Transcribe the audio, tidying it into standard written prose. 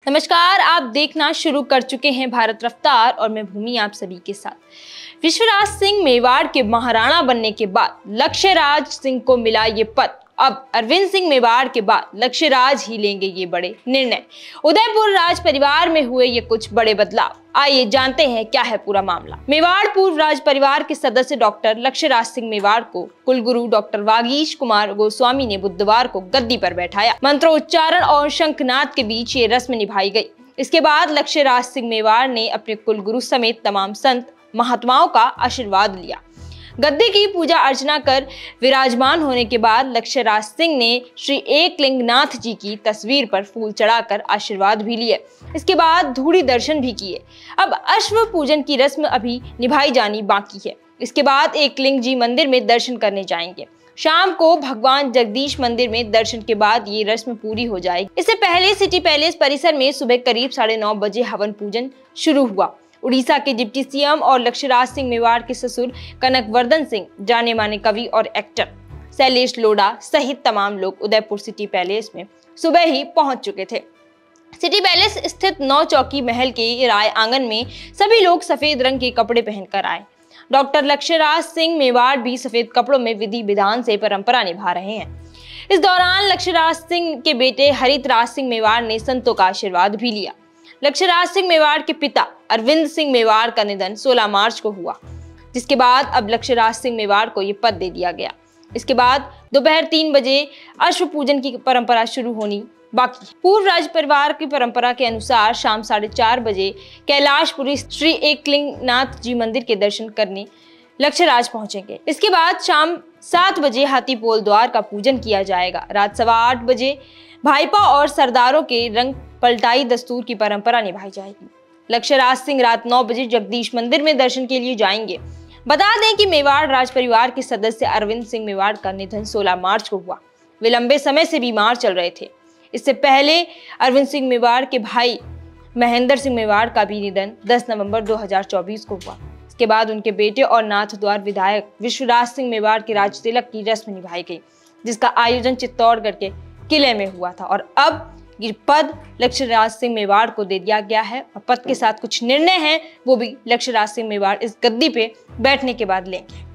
नमस्कार, आप देखना शुरू कर चुके हैं भारत रफ्तार और मैं भूमि आप सभी के साथ। विश्वराज सिंह मेवाड़ के महाराणा बनने के बाद लक्ष्यराज सिंह को मिला ये पद। अब अरविंद सिंह मेवाड़ के बाद लक्ष्यराज ही लेंगे ये बड़े निर्णय। उदयपुर राज परिवार में हुए ये कुछ बड़े बदलाव। आइए जानते हैं क्या है पूरा मामला। मेवाड़ पूर्व राज परिवार के सदस्य डॉक्टर लक्ष्यराज सिंह मेवाड़ को कुलगुरु डॉक्टर वागीश कुमार गोस्वामी ने बुधवार को गद्दी पर बैठाया। मंत्रोच्चारण और शंखनाद के बीच ये रस्म निभाई गई। इसके बाद लक्ष्यराज सिंह मेवाड़ ने अपने कुलगुरु समेत तमाम संत महात्माओं का आशीर्वाद लिया। गद्दी की पूजा अर्चना कर विराजमान होने के बाद लक्ष्यराज सिंह ने श्री एकलिंगनाथ जी की तस्वीर पर फूल चढ़ाकर आशीर्वाद भी लिए। इसके बाद धूड़ी दर्शन भी किए। अब अश्व पूजन की रस्म अभी निभाई जानी बाकी है। इसके बाद एकलिंग जी मंदिर में दर्शन करने जाएंगे। शाम को भगवान जगदीश मंदिर में दर्शन के बाद ये रस्म पूरी हो जाएगी। इससे पहले सिटी पैलेस परिसर में सुबह करीब 9:30 बजे हवन पूजन शुरू हुआ। उड़ीसा के डिप्टी सीएम और लक्ष्यराज सिंह मेवाड़ के ससुर कनकवर्धन सिंह, जाने माने कवि और एक्टर शैलेश लोढ़ा सहित तमाम लोग उदयपुर सिटी पैलेस में सुबह ही पहुंच चुके थे। सिटी पैलेस स्थित 9 चौकी महल के राय आंगन में सभी लोग सफेद रंग के कपड़े पहनकर आए। डॉक्टर लक्ष्यराज सिंह मेवाड़ भी सफेद कपड़ों में विधि विधान से परंपरा निभा रहे हैं। इस दौरान लक्ष्यराज सिंह के बेटे हरितराज सिंह मेवाड़ ने संतों का आशीर्वाद भी लिया। लक्ष्यराज सिंह मेवाड़ के पिता अरविंद सिंह मेवाड़ का निधन 16 मार्च को हुआ, जिसके बाद अब लक्ष्यराज सिंह मेवाड़ को ये पद दे दिया गया। इसके बाद दोपहर 3 बजे अश्व पूजन की परंपरा शुरू होनी बाकी। पूर्व राज परिवार की परंपरा के अनुसार शाम 4:30 बजे कैलाशपुरी श्री एकलिंगनाथ जी मंदिर के दर्शन करने लक्ष्यराज पहुंचेंगे। इसके बाद शाम 7 बजे हाथीपोल द्वार का पूजन किया जाएगा। रात 8:15 बजे भाईपा और सरदारों के रंग पलटाई दस्तूर की परंपरा निभाई जाएगी। लक्ष्यराज सिंह रात 9 बजे जगदीश मंदिर में दर्शन के लिए जाएंगे। बता दें कि मेवाड़ राज परिवार के सदस्य अरविंद सिंह मेवाड़ का निधन 16 मार्च को हुआ। वे लंबे समय से बीमार चल रहे थे। इससे पहले अरविंद सिंह मेवाड़ के भाई महेंद्र सिंह मेवाड़ का भी निधन 10 नवंबर 2024 को हुआ। इसके बाद उनके बेटे और नाथद्वार विधायक विश्वराज सिंह मेवाड़ के राज तिलक की रस्म निभाई गई, जिसका आयोजन चित्तौड़गढ़ के किले में हुआ था। और अब ये पद लक्ष्यराज सिंह मेवाड़ को दे दिया गया है और पद के साथ कुछ निर्णय हैं वो भी लक्ष्यराज सिंह मेवाड़ इस गद्दी पे बैठने के बाद लेंगे।